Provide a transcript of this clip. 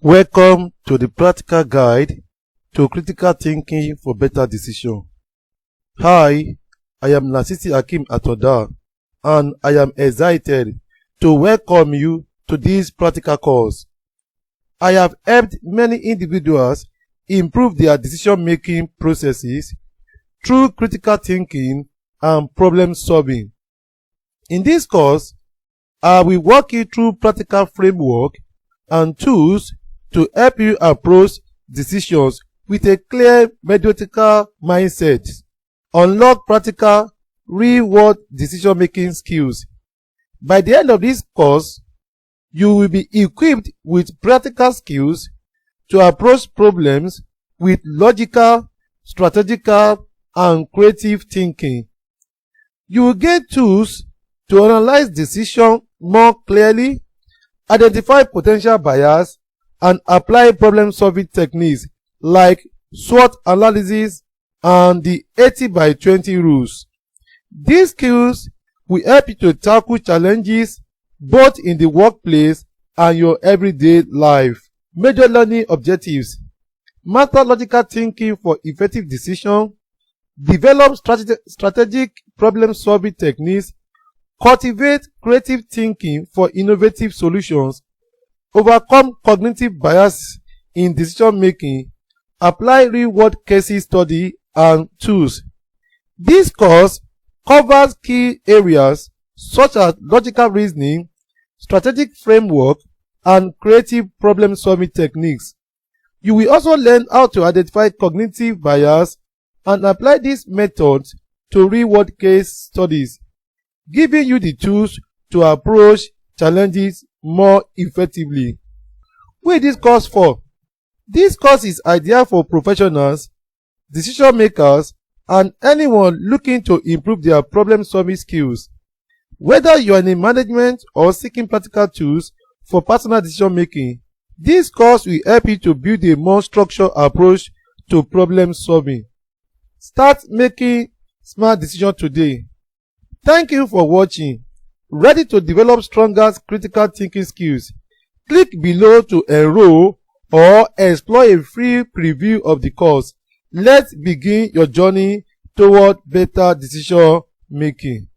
Welcome to the practical guide to critical thinking for better decision. Hi, I am Lasisi Hakim Atoda and I am excited to welcome you to this practical course. I have helped many individuals improve their decision-making processes through critical thinking and problem solving. In this course, I will walk you through practical framework and tools to help you approach decisions with a clear methodical mindset. Unlock practical, real-world decision-making skills. By the end of this course, you will be equipped with practical skills to approach problems with logical, strategical, and creative thinking. You will get tools to analyze decisions more clearly, identify potential bias, and apply problem-solving techniques like SWOT analysis and the 80-by-20 rules. These skills will help you to tackle challenges both in the workplace and your everyday life. Major learning objectives: master logical thinking for effective decision, develop strategic problem-solving techniques, cultivate creative thinking for innovative solutions, overcome cognitive bias in decision-making, apply real-world case study and tools. This course covers key areas such as logical reasoning, strategic framework, and creative problem-solving techniques. You will also learn how to identify cognitive bias and apply these methods to real-world case studies, giving you the tools to approach challenges more effectively. Who is this course for? This course is ideal for professionals, decision makers, and anyone looking to improve their problem-solving skills. Whether you are in management or seeking practical tools for personal decision making, this course will help you to build a more structured approach to problem solving. Start making smart decisions today. Thank you for watching. Ready to develop stronger critical thinking skills? Click below to enroll or explore a free preview of the course. Let's begin your journey toward better decision making.